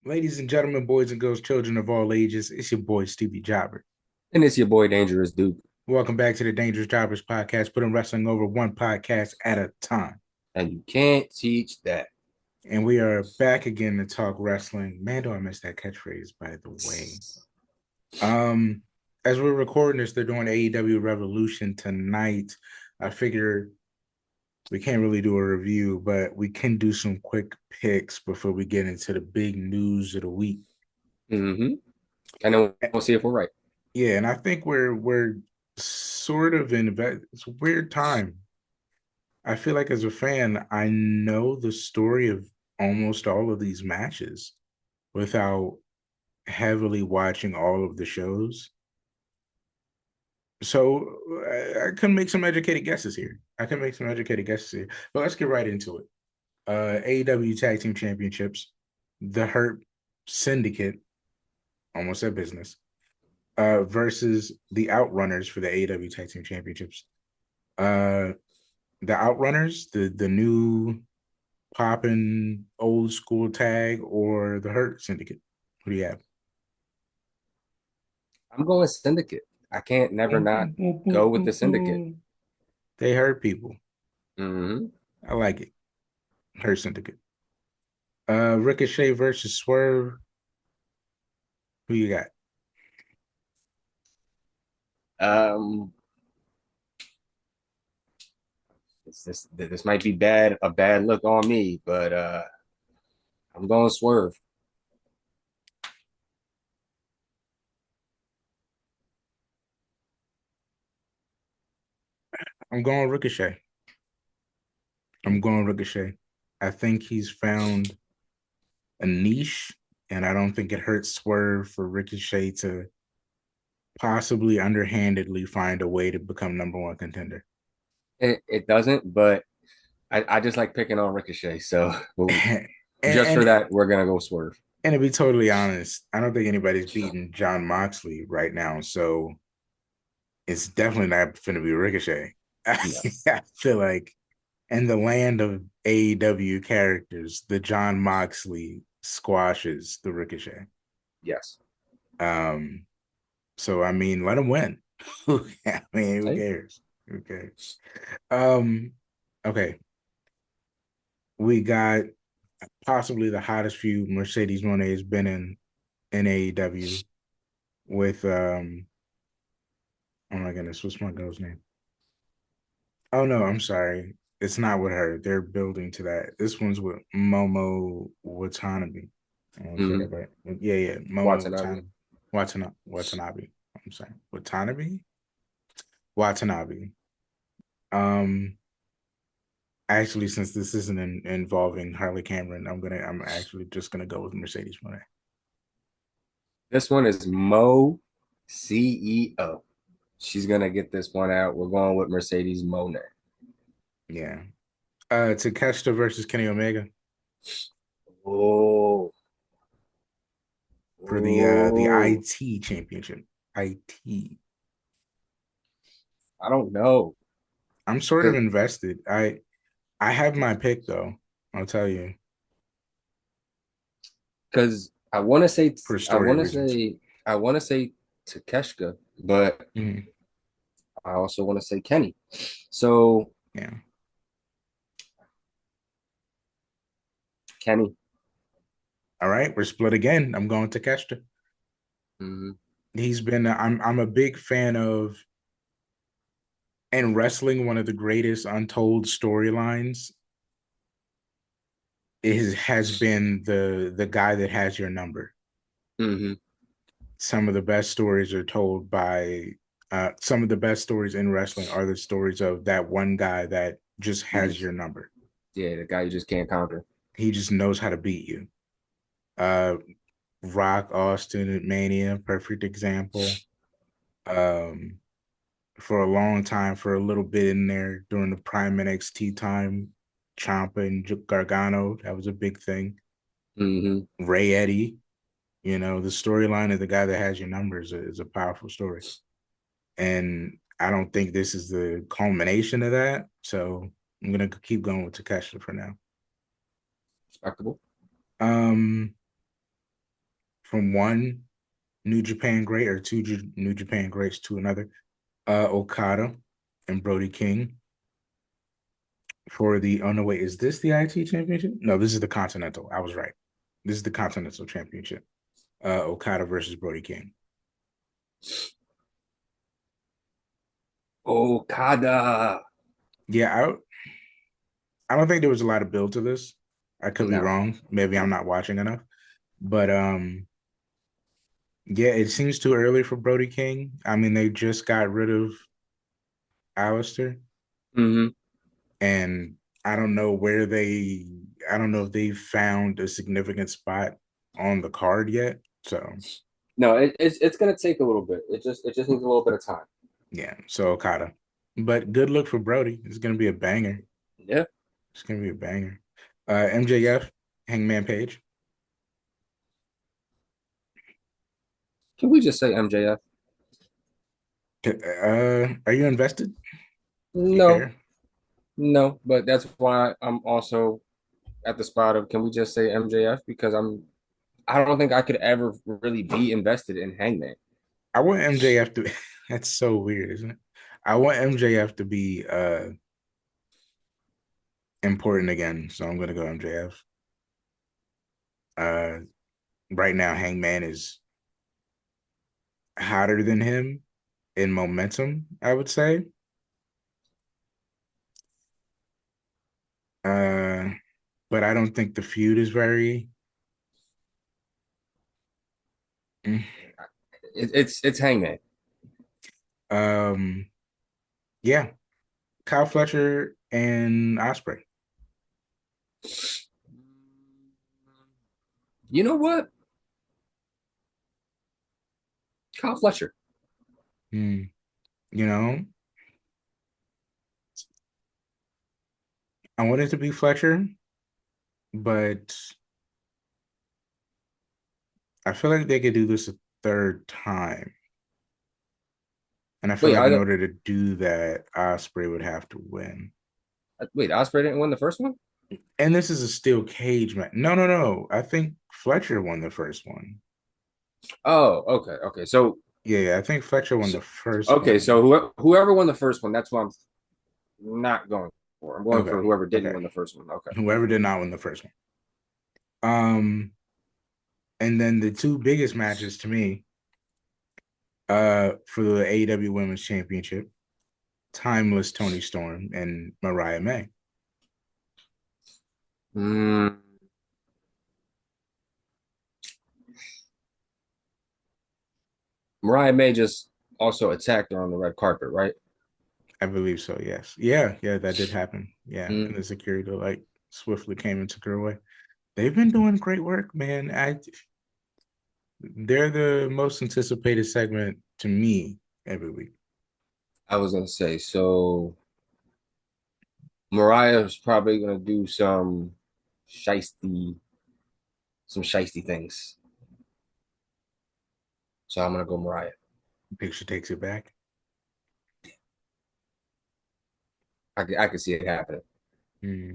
Ladies and gentlemen, boys and girls, children of all ages, it's your boy Stevie Jobber. And it's your boy Dangerous Duke. Welcome back to the Dangerous Jobbers podcast, putting wrestling over one podcast at a time. And you can't teach that. And we are back again to talk wrestling. Man, do I miss that catchphrase, by the way. Um, as we're recording this, they're doing AEW Revolution tonight. I figure we can't really do a review, but we can do some quick picks before we get into the big news of the week. Mm-hmm. And then we'll see if we're right. Yeah, and I think we're sort of in it's a weird time. I feel like as a fan, I know the story of almost all of these matches without heavily watching all of the shows. So I can make some educated guesses here. But let's get right into it. AEW Tag Team Championships, the Hurt Syndicate, almost said business, versus the Outrunners for the AEW Tag Team Championships. Uh, the Outrunners, the new poppin' old school tag, or the Hurt Syndicate? What do you have? I'm going Syndicate. I can't never not go with the Syndicate. They hurt people. Mm-hmm. I like it. Hurt Syndicate. Ricochet versus Swerve. Who you got? Um, this might be a bad look on me, but I'm going Swerve. I'm going Ricochet. I'm going Ricochet. I think he's found a niche, and I don't think it hurts Swerve for Ricochet to possibly underhandedly find a way to become number one contender. It doesn't, but I just like picking on Ricochet. So and, just for and that, we're gonna go Swerve. and to be totally honest, I don't think anybody's beating John Moxley right now, so it's definitely not going to be Ricochet. No. I feel like in the land of AEW characters, the John Moxley squashes the Ricochet. Yes. Um, so I mean, let him win. I mean, who Hey. cares? Who cares? Um, okay, we got possibly the hottest feud Mercedes Moné has been in AEW with oh my goodness, what's my girl's name? Oh no, I'm sorry. It's not with her. They're building to that. This one's with Momo Watanabe. I want to say Mm-hmm. that right. Yeah, yeah. Momo Watanabe. Watanabe. I'm sorry. Watanabe? Watanabe. Um actually, since this isn't involving Harley Cameron, I'm actually just gonna go with Mercedes Moné. This one is Mo CEO. She's gonna get this one out. We're going with Mercedes Monet. Yeah. Takeshita versus Kenny Omega Oh, for the oh, IT championship. IT. I don't know. I'm sort of Cause, invested. I have my pick though. I'll tell you Cause for story reasons. I wanna say Takeshka, but Mhm. I also want to say Kenny. So Yeah. Kenny. All right, we're split again. I'm going to Kester. Mm-hmm. He's been. I'm a big fan of in wrestling. One of the greatest untold storylines has been the guy that has your number. Mm-hmm. Some of the best stories are told by. Some of the best stories in wrestling are the stories of that one guy that just You has just your number. yeah, the guy you just can't conquer. He just knows how to beat you. Uh, Rock Austin at Mania, perfect example. Um, for a long time, for a little bit in there during the prime NXT time, Ciampa and Gargano, that was a big thing. Mm-hmm. Ray Eddie, the storyline of the guy that has your numbers is a powerful story. And I don't think this is the culmination of that. So I'm gonna keep going with Takeshita for now. Respectable. Um, from one New Japan great or two New Japan greats to another. Okada and Brody King for the. Oh no, wait, is this the IT Championship? No, this is the Continental. I was right. This is the Continental Championship. Okada versus Brody King. Okada. Yeah, I don't think there was a lot of build to this. I could be No. wrong. Maybe I'm not watching enough. But yeah, it seems too early for Brody King. I mean, they just got rid of Alistair, Mm-hmm. and I don't know where they. I don't know if they found a significant spot on the card yet. So No, it's gonna take a little bit. It just needs a little bit of time. yeah, so Okada. But good look for Brody. It's gonna be a banger. Yeah. It's gonna be a banger. MJF, Hangman Page. Can we just say MJF? Are you invested? Do you No, care? no, but that's why I'm also at the spot of can we just say MJF because I don't think I could ever really be invested in Hangman. I want MJF to. That's so weird, isn't it? I want MJF to be important again, so I'm gonna go MJF. Uh, right now, Hangman is hotter than him in momentum, I would say. Uh, but I don't think the feud is very. Mm. It's Hangman. Um, yeah, Kyle Fletcher and Osprey. You know what? Kyle Fletcher. Mm. You know, I want it to be Fletcher, but I feel like they could do this a third time. And I feel Wait, like in I order to do that, Osprey would have to win. wait. Osprey didn't win the first one. And this is a steel cage match. No, no, no. I think Fletcher won the first one. Oh, okay, okay. So, Yeah, yeah. I think Fletcher won so the first okay, one. so whoever won the first one, that's what I'm not going for. I'm going for Okay, whoever didn't okay. win the first one. Okay. Whoever did not win the first one. Um, and then the two biggest matches to me, for the AEW Women's Championship, Timeless Tony Storm and Mariah May. Mm, Mariah May just also attacked her on the red carpet, right? I believe so, yes. Yeah, yeah, that did happen. Yeah. And Mm, the security like swiftly came and took her away. They've been doing great work, man. They're the most anticipated segment to me every week. I was gonna say, so Mariah's probably gonna do shisty, some shisty things. So I'm gonna go Mariah. Picture takes it back. I can see it happening. Hmm.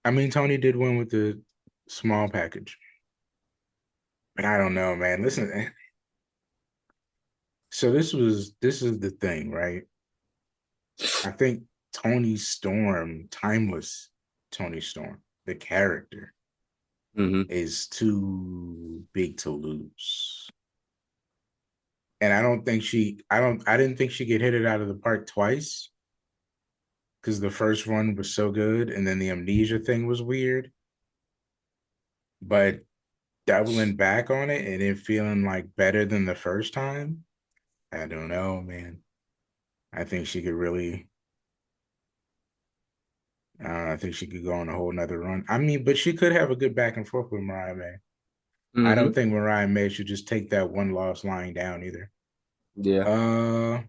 I mean, Tony did win with the small package, but I don't know, man. Listen, so this is the thing, right? I think Tony Storm, timeless Tony Storm, the character Hmm. is too big to lose. And I didn't think she could hit it out of the park twice because the first one was so good and then the amnesia thing was weird. But doubling back on it and it feeling like better than the first time, I don't know, man. I think she could really, I think she could go on a whole nother run. I mean, but she could have a good back and forth with Mariah May. I don't Hmm. think Mariah May should just take that one loss lying down either. Yeah. Uh,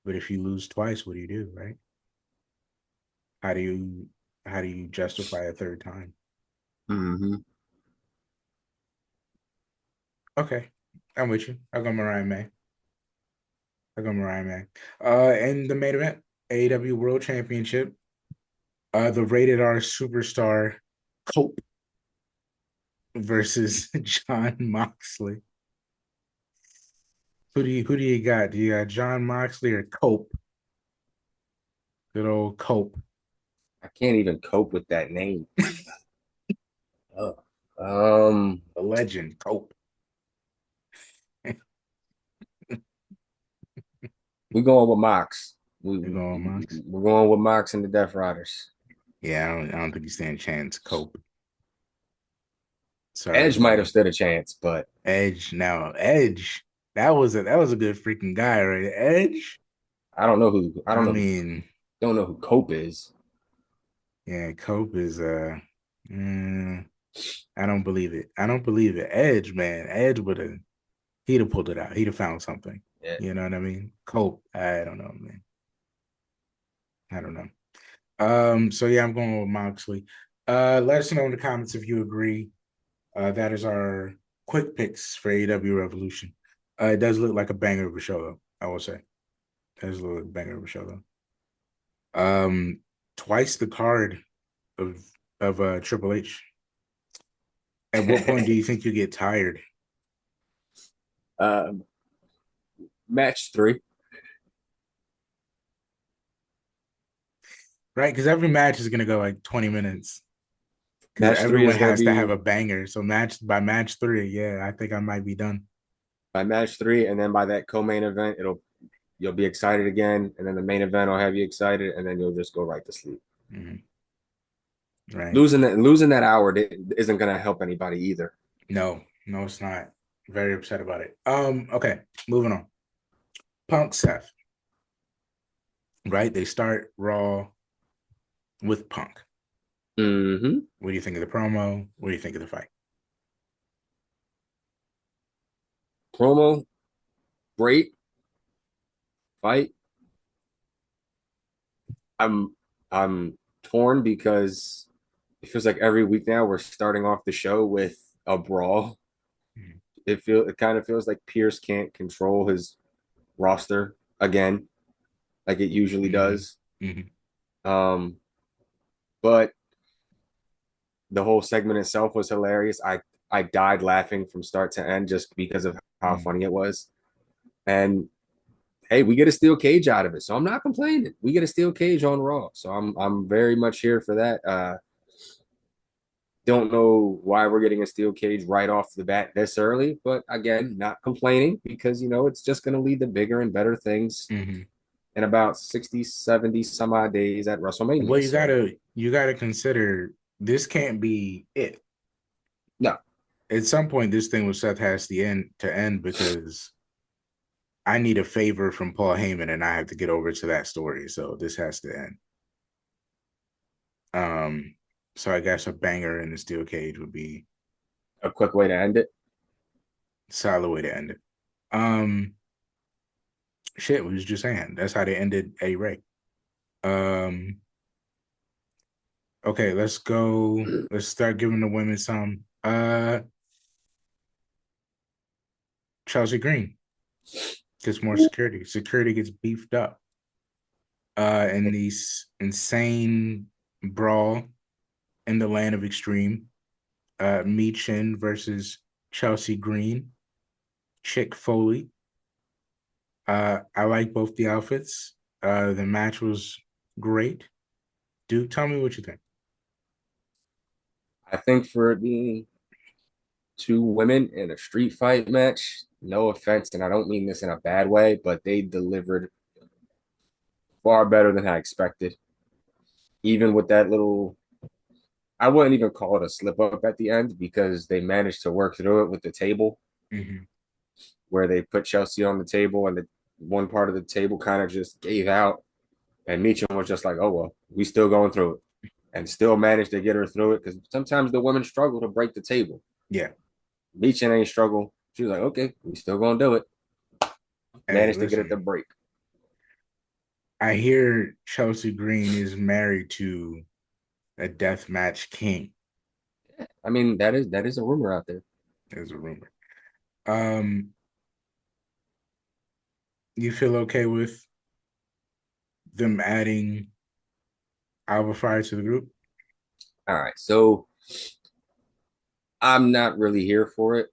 but if you lose twice, what do you do, right? How do you how do you justify a third time? Hmm. Okay, I'm with you. I'll go Mariah May. I'll go Mariah May. In the main event, AEW World Championship. The rated R superstar Cope versus John Moxley. Who do you got? Do you got John Moxley or Cope? Good old Cope. I can't even cope with that name. Oh. Um, The legend, Cope. we're going with Mox. You going, Mox? We're going with Mox and the Death Riders. Yeah, I don't think you stand a chance, Cope. Sorry, Edge might have buddy. stood a chance, but Edge. Now, Edge. That was a good freaking guy, right? Edge. I I mean, don't know who Cope is. yeah, Cope is mm, I don't believe it. I don't believe it. Edge, man. Edge would have he'd have pulled it out. He'd have found something. Yeah. You know what I mean? Cope. I don't know, man. I don't know. So yeah, I'm going with Moxley. Let us know in the comments if you agree. That is our quick picks for AEW Revolution. It does look like a banger of a show, though. I will say, it does look like a banger of a show, though. Twice the card of Triple H. At what point do you think you get tired? um, match 3. Right, because every match is gonna go like 20 minutes. Because Match 3 everyone is going to has to have be a banger. So match 3, yeah, I think I might be done. by match 3, and then by that co-main event, you'll be excited again, and then the main event will have you excited, and then you'll just go right to sleep. Mhm. Right. Losing that hour isn't going to help anybody either. No, no, it's not. Very upset about it. Okay, moving on. Punk Seth, right? They start Raw with Punk. Mm-hmm. What do you think of the promo? What do you think of the fight? Promo, great fight. I'm torn because it feels like every week now we're starting off the show with a brawl. Mhm. It kind of feels like Pierce can't control his roster again, like it usually Mhm. does. Mhm. Um, but the whole segment itself was hilarious. I died laughing from start to end just because of how Mhm. funny it was. And hey, we get a steel cage out of it, so I'm not complaining. We get a steel cage on Raw, so I'm very much here for that. Don't know why we're getting a steel cage right off the bat this early, but again, not complaining because it's just going to lead to bigger and better things Mhm. in about 60, 70 some odd days at Well, WrestleMania. you So gotta you gotta consider this can't be it. no, At some point, this thing with Seth has to end because I need a favor from Paul Heyman, and I have to get over to that story. So this has to end. Um, so I guess a banger in the steel cage would be a quick way to end it. a solid way to end it. Um, shit, we was just saying that's how they ended A Ray. Um, okay, let's go. Let's start giving the women some. Chelsea Green gets more security. Security gets beefed up. In these insane brawl in the land of extreme. Michin versus Chelsea Green, Chick Foley. I like both the outfits. The match was great. Dude, tell me what you think. I think for it being two women in a street fight match, no offense, and I don't mean this in a bad way, but they delivered far better than I expected. Even with that little, I wouldn't even call it a slip up at the end because they managed to work through it with the table Mm-hmm. where they put Chelsea on the table and the one part of the table kind of just gave out. And Meacham was just like, oh, well, we still going through it and still managed to get her through it because sometimes the women struggle to break the table. Yeah. Meacham ain't struggle. She was like, okay, we still going to do it. Hey, Managed to get it to listen. break. I hear Chelsea Green is married to a death match king. I mean, that is a rumor out there. There's a rumor. Um, you feel okay with them adding I'll refer to the group. All right, so I'm not really here for it.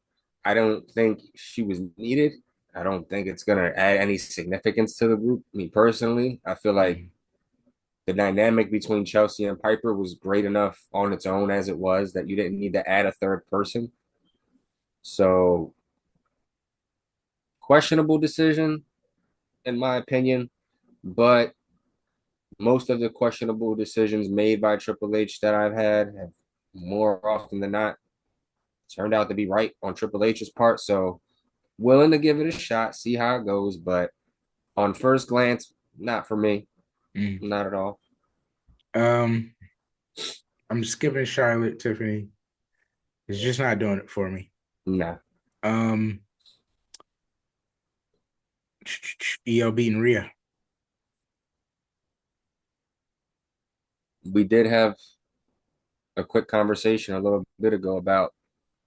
I don't think she was needed. I don't think it's gonna add any significance to the group. Me personally, I feel like Mm, the dynamic between Chelsea and Piper was great enough on its own as it was that you didn't need to add a third person. So questionable decision, in my opinion, but most of the questionable decisions made by Triple H that I've had have more often than not turned out to be right on Triple H's part. So willing to give it a shot, see how it goes, but on first glance, not for me, mm. not at all. Um, I'm skipping Charlotte, Tiffany. It's just not doing it for me. Nah, Um, EO beating Rhea. we did have a quick conversation a little bit ago about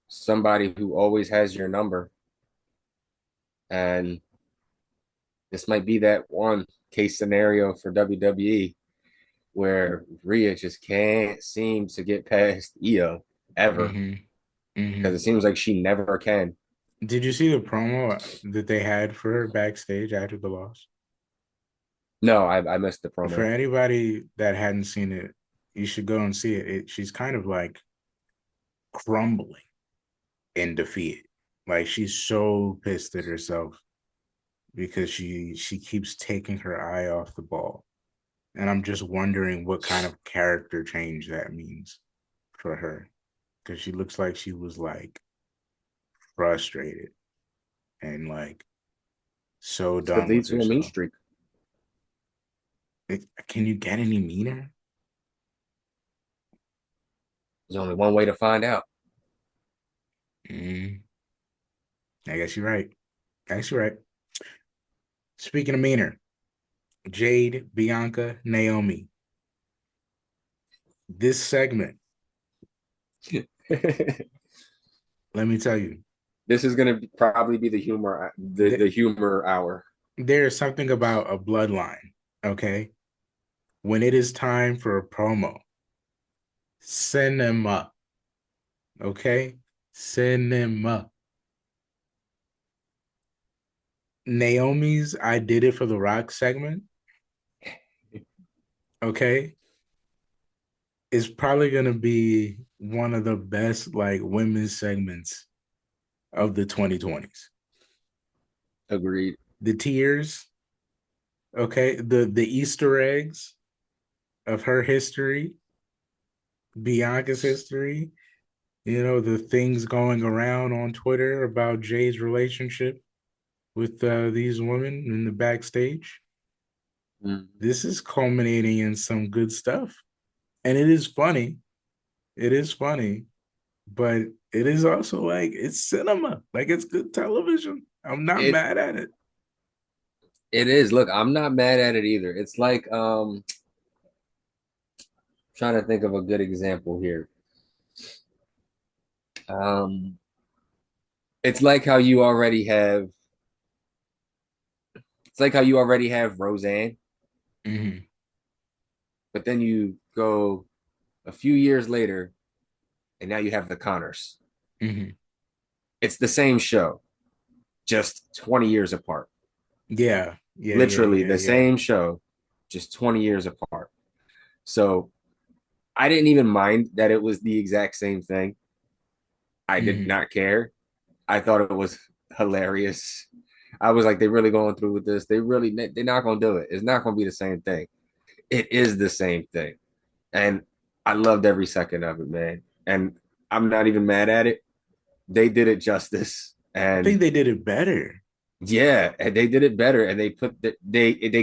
somebody who always has your number, and this might be that one case scenario for WWE where Rhea just can't seem to get past Io ever Mm-hmm. Mm-hmm. because it seems like she never can. Did you see the promo that they had for her backstage after the loss? No, I missed the For promo. anybody that hadn't seen it, you should go and see it. She's kind of like crumbling in defeat. Like she's so pissed at herself because she keeps taking her eye off the ball. And I'm just wondering what kind of character change that means for her. Because she looks like she was like frustrated and like so This could done lead with to a mean herself. streak. Can you get any meaner? There's only one way to find out. Mm, I guess you're right. I guess you're right. Speaking of meaner, Jade, Bianca, Naomi. This segment, let me tell you, This is gonna probably be the humor the th- humor hour. there is something about a bloodline, okay? When it is time for a promo, send them up, okay? Send them up. Naomi's I Did It for the Rock segment, okay, is probably going to be one of the best like women's segments of the 2020s. Agreed. The tears, okay, the Easter eggs of her history, Bianca's history, the things going around on Twitter about Jay's relationship with these women in the backstage. Mm. This is culminating in some good stuff. And it is funny. It is funny, but it is also like it's cinema. Like it's good television. I'm not It mad at it. it is. Look, I'm not mad at it either. It's like trying to think of a good example here. Um it's like how you already have it's like how you already have Roseanne, Mm-hmm. but then you go a few years later and now you have the Connors. Mm-hmm. It's the same show, just 20 years apart. Yeah. Yeah. Yeah. Literally Yeah. the Yeah. same show, just 20 years apart. So I didn't even mind that it was the exact same thing. I did Mm-hmm. not care. I thought it was hilarious. I was like, they really going through with this. They're not gonna do it. It's not gonna be the same thing. It is the same thing. And I loved every second of it, man. And I'm not even mad at it. They did it justice. I think And they did it better. yeah, and they did it better. And they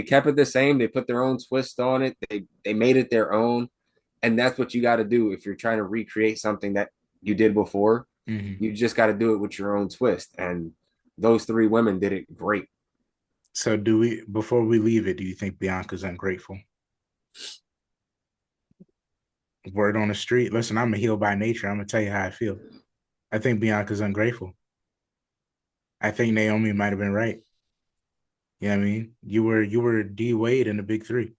kept it the same. They put their own twist on it. They made it their own. And that's what you got to do if you're trying to recreate something that you did before. Mm-hmm. You just got to do it with your own twist. And those three women did it great. So do we before we leave it, do you think Bianca's ungrateful? Word on the street. Listen, I'm a heel by nature. I'm gonna tell you how I feel. I think Bianca's ungrateful. I think Naomi might have been right. You know what I mean? You were D Wade in the big three.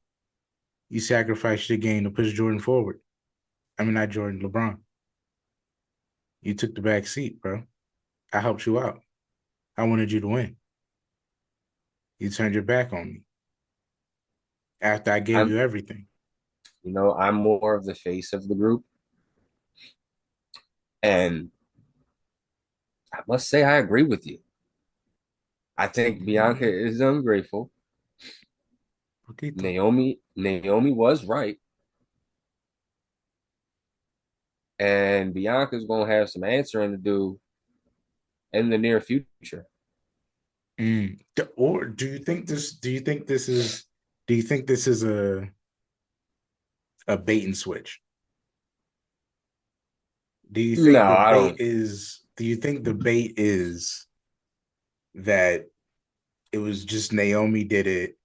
You sacrificed your game to push Jordan forward. I mean, not Jordan, LeBron. You took the back seat, bro. I helped you out. I wanted you to win. You turned your back on me after I gave I'm, you everything. I'm more of the face of the group, and I must say I agree with you. I think Bianca is ungrateful. Poquito. Naomi was right, and Bianca's gonna have some answering to do in the near future. Or do you think this? Do you think this is? Do you think this is a bait and switch? Do you No, think the I bait don't. is? Do you think the bait is that it was just Naomi did it?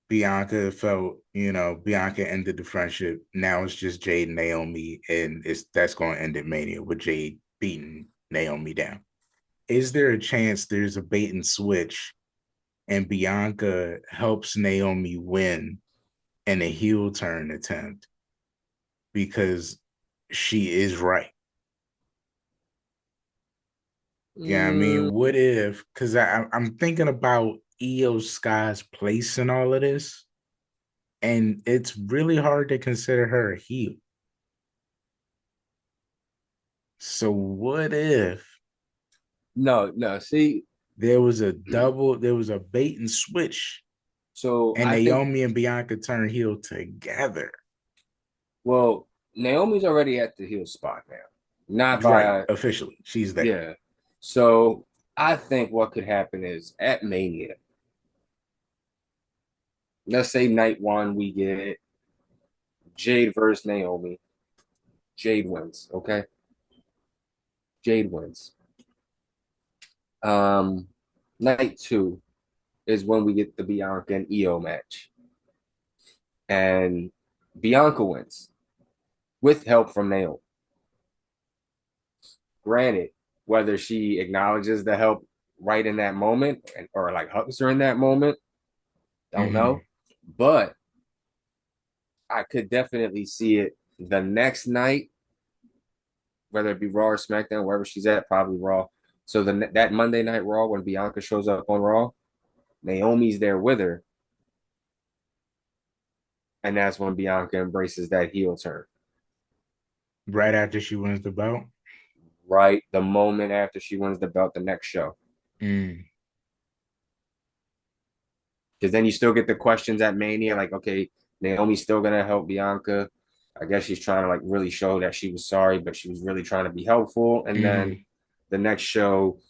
Bianca felt, Bianca ended the friendship. Now it's just Jade and Naomi, and that's going to end at Mania with Jade beating Naomi down. Is there a chance there's a bait and switch, and Bianca helps Naomi win in a heel turn attempt because she is right? Yeah, I mean, Mm, what if? Because I'm thinking about Io Sky's place in all of this, and it's really hard to consider her a heel. So what if no, no. See, there was a bait and switch, so and I think, Naomi and Bianca turn heel together? well, Naomi's already at the heel spot now, not Right, by, officially, she's there. yeah. So I think what could happen is at Mania, let's say night one, we get Jade versus Naomi. Jade wins, okay? Jade wins. Um, Night two is when we get the Bianca and Io match. And Bianca wins with help from Naomi. Granted, whether she acknowledges the help right in that moment or like hugs her in that moment, don't Mm-hmm. know. But I could definitely see it the next night, whether it be Raw or SmackDown, wherever she's at, probably Raw. So that Monday Night Raw, when Bianca shows up on Raw, Naomi's there with her, and that's when Bianca embraces that heel turn. Right after she wins the belt. Right, the moment after she wins the belt, the next show, Mm. because then you still get the questions at Mania, like, okay, Naomi's still gonna help Bianca. I guess she's trying to like really show that she was sorry, but she was really trying to be helpful. And then Mm. the next show,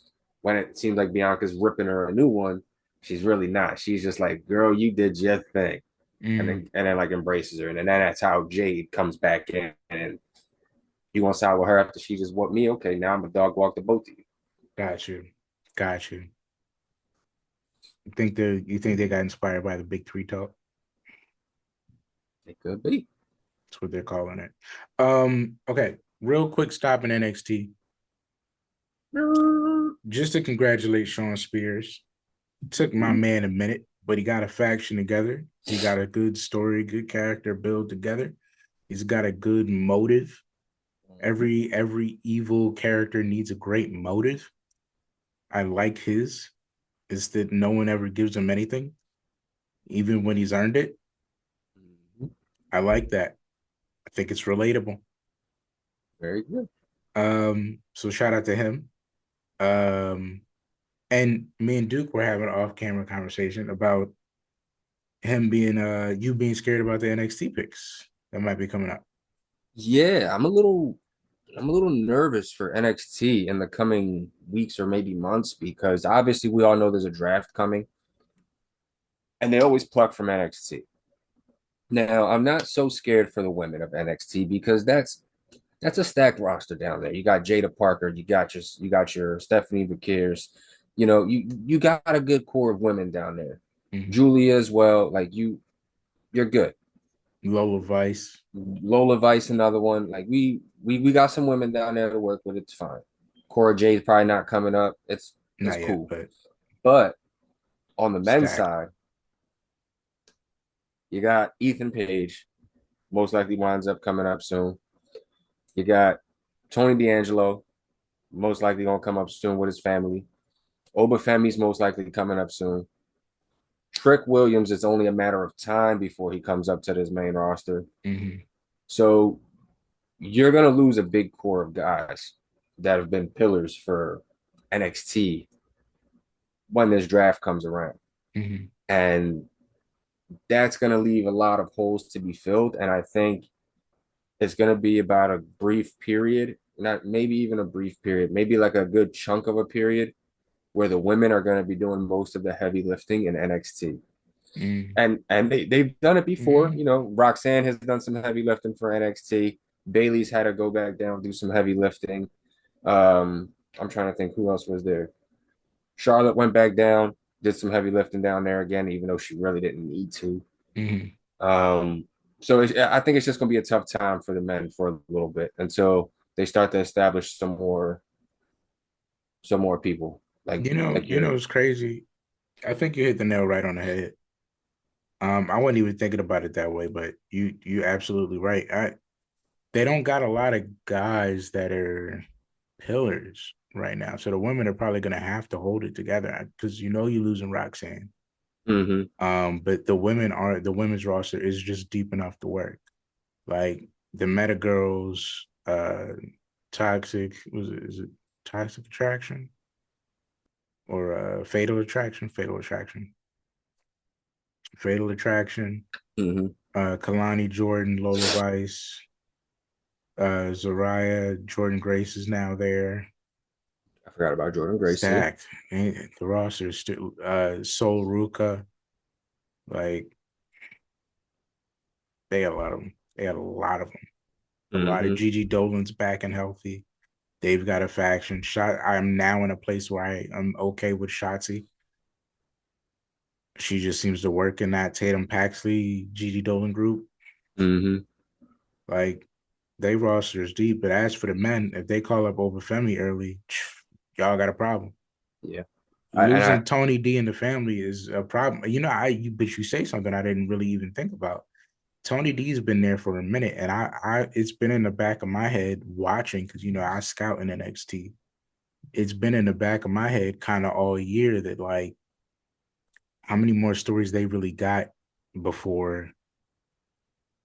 when it seems like Bianca's ripping her a new one, she's really not. She's just like, "Girl, you did your thing," and Mm. then like embraces her, and then that's how Jade comes back in, and you want to side with her after she just whooped me. Okay, now I'm a dog walk to both of you. Got you. Got you. You think they got inspired by the Big Three talk? It could be. That's what they're calling it. Okay. Real quick stop in NXT. Just to congratulate Sean Spears. Took my man a minute, but he got a faction together. He got a good story, good character build together. He's got a good motive. Every evil character needs a great motive. I like his. Is that no one ever gives him anything, even when he's earned it. I like that. I think it's relatable. Very good. So shout out to him. Um, and me and Duke were having an off-camera conversation about him being you being scared about the NXT picks that might be coming up. Yeah, I'm a little nervous for NXT in the coming weeks or maybe months because obviously we all know there's a draft coming and they always pluck from NXT. Now, I'm not so scared for the women of NXT because that's a stacked roster down there. You got Jada Parker, you got your Stephanie Vickers, you got a good core of women down there. Mm-hmm. Julia as well, like you're good. Lola Vice, Lola Vice, another one. Like we got some women down there to work with. It's fine. Cora Jay's probably not coming up. It's not yet, cool. but But on the men's stacked. side, You got Ethan Page, most likely winds up coming up soon. You got Tony D'Angelo, most likely gonna come up soon with his family. Obafemi's most likely coming up soon. Trick Williams, it's only a matter of time before he comes up to this main roster. Hmm. So you're gonna lose a big core of guys that have been pillars for NXT when this draft comes around. Hmm. And that's gonna leave a lot of holes to be filled. And I think it's gonna be about a brief period, not maybe even a brief period, maybe like a good chunk of a period where the women are gonna be doing most of the heavy lifting in NXT. Hmm. And they've done it before. Hmm. You know, Roxanne has done some heavy lifting for NXT. Bailey's had to go back down, do some heavy lifting. I'm trying to think who else was there. Charlotte went back down, did some heavy lifting down there again, even though she really didn't need to. Hmm. Um, so I think it's just going to be a tough time for the men for a little bit until they start to establish some more people like your. It's crazy. I think you hit the nail right on the head. I wasn't even thinking about it that way, but you absolutely right. They don't got a lot of guys that are pillars right now, so the women are probably gonna have to hold it together because you're losing Roxanne. Mm-hmm, But the women's roster is just deep enough to work. Like the Meta Girls, Toxic is it Toxic Attraction or Fatal Attraction? Fatal Attraction. mm-hmm. Kalani Jordan, Lola Vice, Zariah, Jordan Grace is now there. I forgot about Jordan Grace. See, Stacked. And the roster is still Sol Ruka. Like they got a lot of them. They got a lot of them. A lot of mm-hmm, Gigi Dolan's back and healthy. They've got a faction. I'm now in a place where I'm okay with Shotzi. She just seems to work in that Tatum Paxley, Gigi Dolan group. mm-hmm. Like they roster is deep. But as for the men, if they call up Obafemi early, y'all got a problem. Yeah, I Losing Tony D in the family is a problem. But you say something I didn't really even think about. Tony D's been there for a minute, and it's been in the back of my head watching because I scout in NXT. It's been in the back of my head kind of all year that like how many more stories they really got before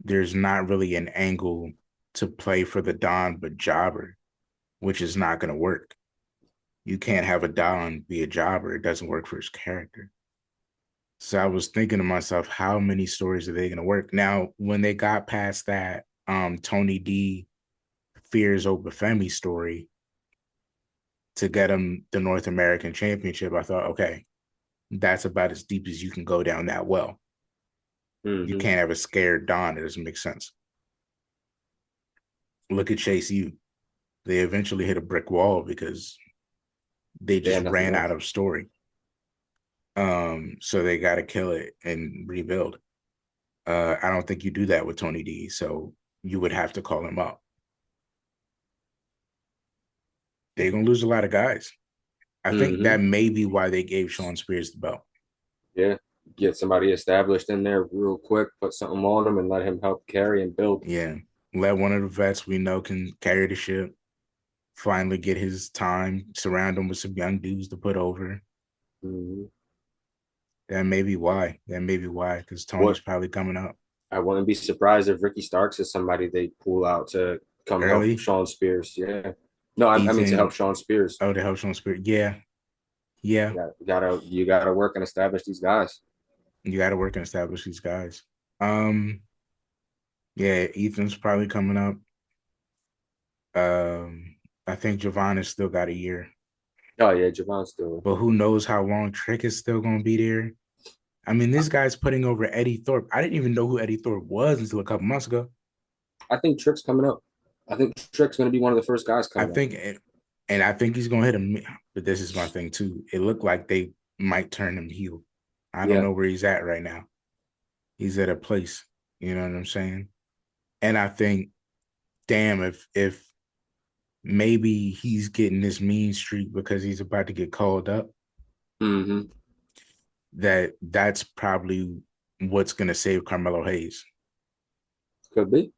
there's not really an angle to play for the Don but Jobber, which is not going to work. You can't have a Don be a jobber. It doesn't work for his character. So I was thinking to myself, how many stories are they going to work? Now, when they got past that Tony D fears Obafemi story to get him the North American Championship, I thought, okay, that's about as deep as you can go down that well. You mm-hmm. can't have a scared Don. It doesn't make sense. Look at Chase U. They eventually hit a brick wall because they They just had nothing ran out else. of story. So they got to kill it and rebuild. I don't think you do that with Tony D. So you would have to call him up. They're gonna lose a lot of guys. I think Mm-hmm. that may be why they gave Sean Spears the belt. Yeah, get somebody established in there real quick, put something on him, and let him help carry and build. Yeah, let one of the vets we know can carry the ship. Finally, get his time. Surround him with some young dudes to put over. Mm-hmm. That may be why. Because Tony's What probably coming up I wouldn't be surprised if Ricky Starks is somebody they pull out to come help early. Sean Spears. Yeah, no, I mean to help Ethan, Sean Spears. oh, the help Sean Spears. Yeah, yeah. You gotta work and establish these guys. You got to work and establish these guys. Um, yeah, Ethan's probably coming up. I think Javon has still got a year, Oh yeah, Javon's still. but who knows how long Trick is still going to be there. I mean, this guy's putting over Eddie Thorpe. I didn't even know who Eddie Thorpe was until a couple months ago. I think Trick's coming up. I think Trick's going to be one of the first guys I coming up. think, and I think he's going to hit him. But this is my thing too. It looked like they might turn him heel. I don't Yeah. know where he's at right now. He's at a place. You know what I'm saying? And I think, damn, if maybe he's getting this mean streak because he's about to get called up, Mm-hmm. that's probably what's gonna save Carmelo Hayes. Could be.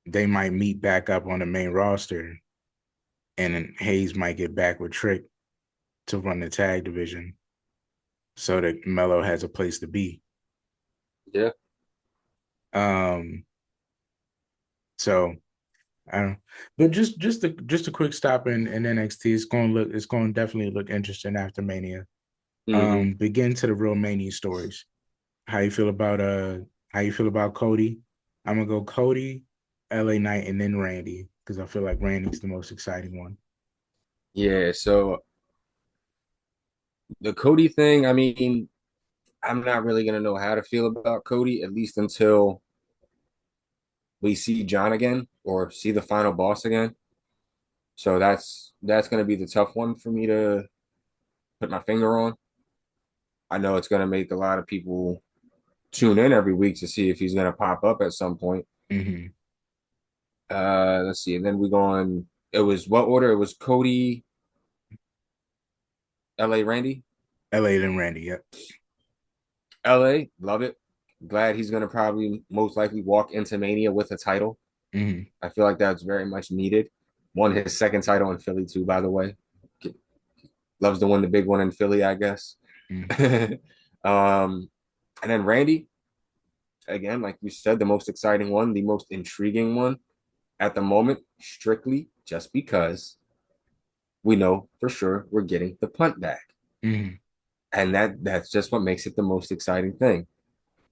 They might meet back up on the main roster, and then Hayes might get back with Trick to run the tag division, so that Melo has a place to be. Yeah. Um, so I don't. But just a quick stop in NXT. It's going to definitely look interesting after Mania. Hmm. Begin to the real Mania stories. How you feel about how you feel about Cody? I'm gonna go Cody, LA Knight, and then Randy because I feel like Randy's the most exciting one. Yeah. So the Cody thing, I mean, I'm not really gonna know how to feel about Cody, at least until we see John again or see the final boss again. So that's gonna be the tough one for me to put my finger on. I know it's gonna make a lot of people tune in every week to see if he's gonna pop up at some point. Mm-hmm. Let's see. And then we go on. It was what order? It was Cody, LA, Randy. LA then Randy. Yep. LA, love it. Glad he's gonna probably most likely walk into Mania with a title. Mm-hmm. I feel like that's very much needed. Won his second title in Philly too, by the way. Loves to win the big one in Philly, I guess. Mm-hmm. And then Randy, again, like we said, the most exciting one, the most intriguing one at the moment, strictly just because we know for sure we're getting the punt back. Mm-hmm. And that's just what makes it the most exciting thing.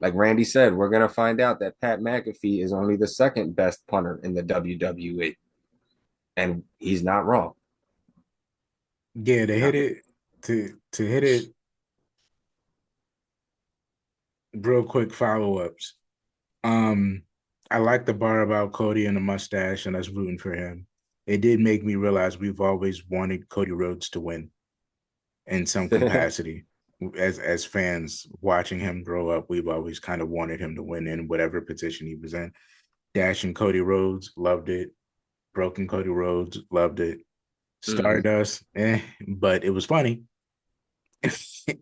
Like Randy said, we're gonna find out that Pat McAfee is only the second best punter in the WWE. And he's not wrong. Yeah, to He's hit not. it to hit it real quick follow ups. Um, I like the bar about Cody and the mustache and us rooting for him. It did make me realize we've always wanted Cody Rhodes to win in some capacity. As fans watching him grow up, we've always kind of wanted him to win in whatever position he was in. Dashing Cody Rhodes, loved it. Broken Cody Rhodes, loved it. Mm-hmm. Stardust, but it was funny.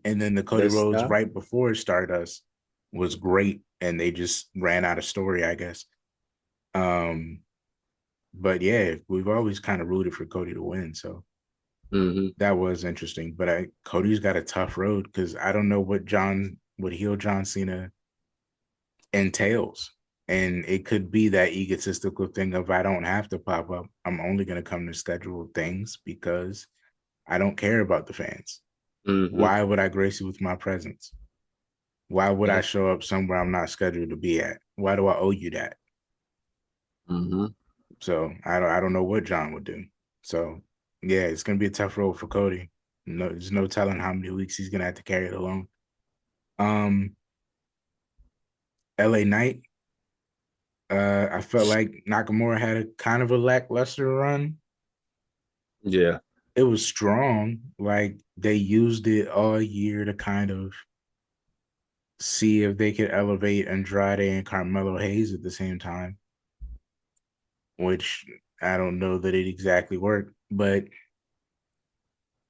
And then the Cody This Rhodes stuff. right before Stardust was great, and they just ran out of story, I guess. Um, but yeah, we've always kind of rooted for Cody to win, so Mm-hmm. that was interesting. But Cody's got a tough road because I don't know what heel John Cena entails. And it could be that egotistical thing of I don't have to pop up. I'm only going to come to scheduled things because I don't care about the fans. Mm-hmm. Why would I grace you with my presence? Why would I Yeah. show up somewhere I'm not scheduled to be at? Why do I owe you that? Mm-hmm. So I don't know what John would do. So yeah, it's gonna be a tough road for Cody. No, there's no telling how many weeks he's gonna have to carry it alone. Um, LA Knight, I felt like Nakamura had a kind of a lackluster run. Yeah. It was strong. Like they used it all year to kind of see if they could elevate Andrade and Carmelo Hayes at the same time, which I don't know that it exactly worked, but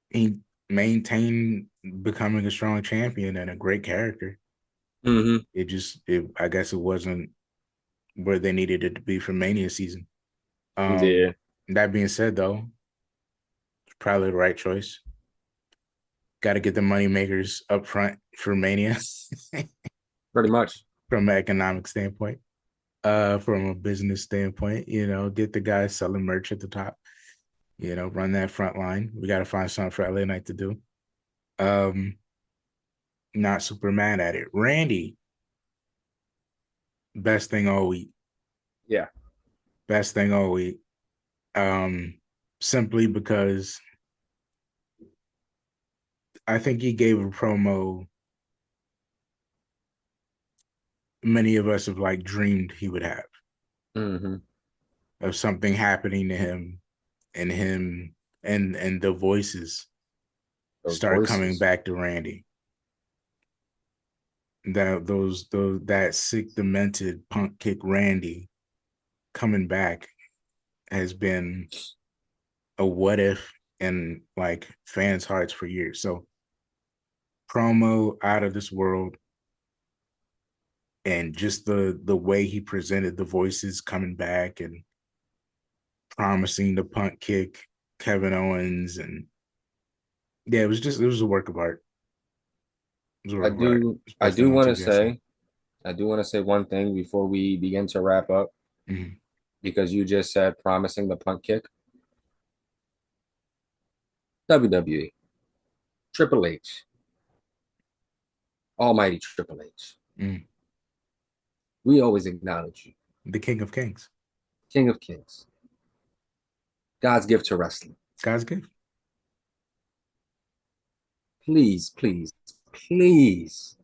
he maintained becoming a strong champion and a great character. Mm-hmm. I guess it wasn't where they needed it to be for Mania season. Yeah. That being said, though, it's probably the right choice. Got to get the money makers up front for Mania Pretty much. from an economic standpoint. From a business standpoint, get the guys selling merch at the top. Run that front line. We got to find something for LA Knight to do. Um, Not super mad at it. Randy, best thing all week. Yeah. Best thing all week. Um, Simply because I think he gave a promo many of us have like dreamed he would have Mm-hmm. of something happening to him and the voices Those start coming voices. back to Randy. That sick demented punk kick Randy coming back has been a what if in like fans' hearts for years. So promo out of this world. and just the way he presented the voices coming back and promising the punt kick Kevin Owens, and yeah, it was a work of art. It was a I work of art. do It's I best do done on want to TV, I say. say I do want to say one thing before we begin to wrap up, Mhm. because you just said promising the punt kick. WWE, Triple H, Almighty Triple H. Mhm. We always acknowledge you, The King of Kings. King of Kings, God's gift to wrestling. God's gift. Please, please, please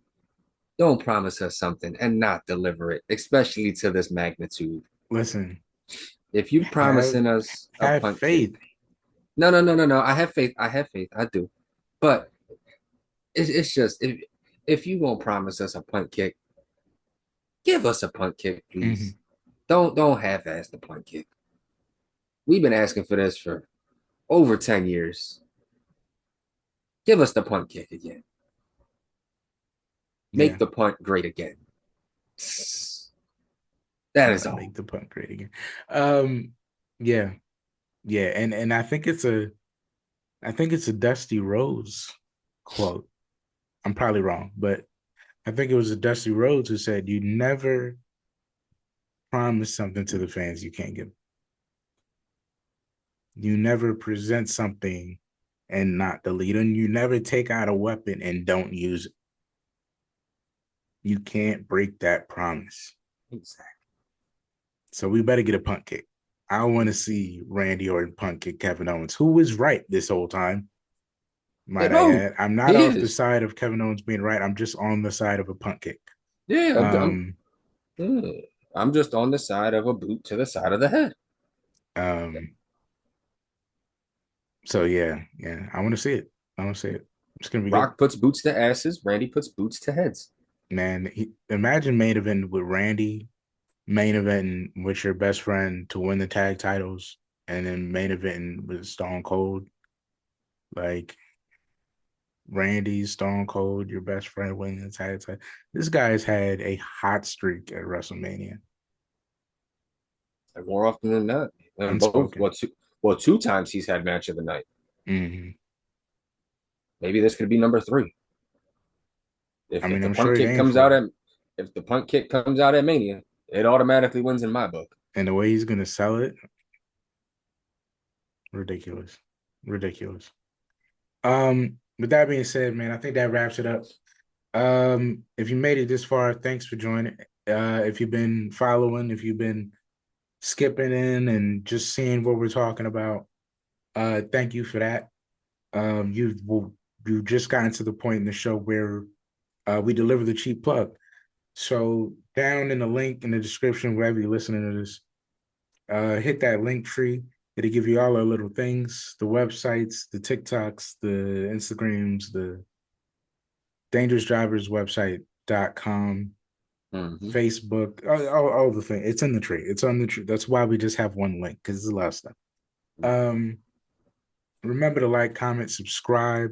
don't promise us something and not deliver it, especially to this magnitude. Listen, If you're have promising us a have punt kick, faith. no, no, no, no, no. I have faith. I have faith. I do. But it's just if you won't promise us a punt kick, give us a punt kick, Mm-hmm. please. Don't half-ass the punt kick. We've been asking for this for over 10 years. Give us the punt kick again. Yeah, Make the punt great again. That is all. make the punt great again. Um, yeah, yeah, and I think it's a Dusty Rhodes quote. I'm probably wrong, but I think it was a Dusty Rhodes who said, "You never promise something to the fans you can't give. You never present something and not delete, and you never take out a weapon and don't use it. You can't break that promise." Exactly. So we better get a punt kick. I want to see Randy Orton punt kick Kevin Owens, who was right this whole time. Might I No, add? I'm not he off the is. side of Kevin Owens being right. I'm just on the side of a punt kick. Yeah, Um, I'm just on the side of a boot to the side of the head. um. So yeah, I want to see it. I want to see it. It's gonna be good, Rock puts boots to asses. Randy puts boots to heads. man. Imagine main event with Randy, main event with your best friend to win the tag titles, and then main event with Stone Cold. Like Randy, Stone Cold, your best friend winning the tag title. This guy's had a hot streak at WrestleMania. And more often than not, and both Unspoken. two times he's had match of the night. Mm-hmm. Maybe this could be number 3. I If mean, the I'm sure punt he kick aimed comes for out it. at if the punt kick comes out at Mania, it automatically wins in my book. And the way he's gonna sell it, ridiculous. Ridiculous. With that being said, man, I think that wraps it up. If you made it this far, thanks for joining. If you've been following, if you've been skipping in and just seeing what we're talking about, thank you for that. You've just gotten to the point in the show where we deliver the cheap plug. So down in the link in the description, wherever you're listening to this, hit that link tree. It'll give you all our little things, the websites, the TikToks, the Instagrams, the Dangerous Drivers website.com, Facebook, all the things. It's in the tree. It's on the tree. That's why we just have one link, because there's a lot of stuff. Remember to like, comment, subscribe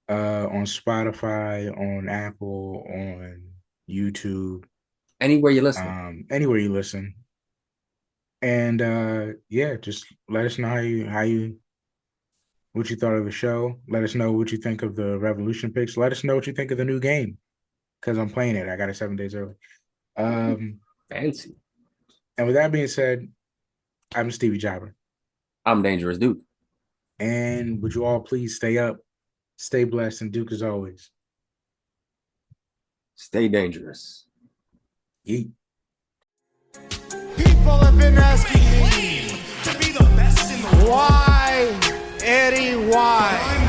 on Spotify, on Apple, on YouTube. Anywhere you listen. Anywhere you listen. And yeah, just let us know what you thought of the show. Let us know what you think of the Revolution picks. Let us know what you think of the new game, because I'm playing it. I got it 7 days early. Fancy. And with that being said, I'm Stevie Jobber. I'm Dangerous Duke. And would you all please stay up, stay blessed, and Duke as always. Stay dangerous. Yeet. People have been asking me to be the best in the world. Why, Eddie, why?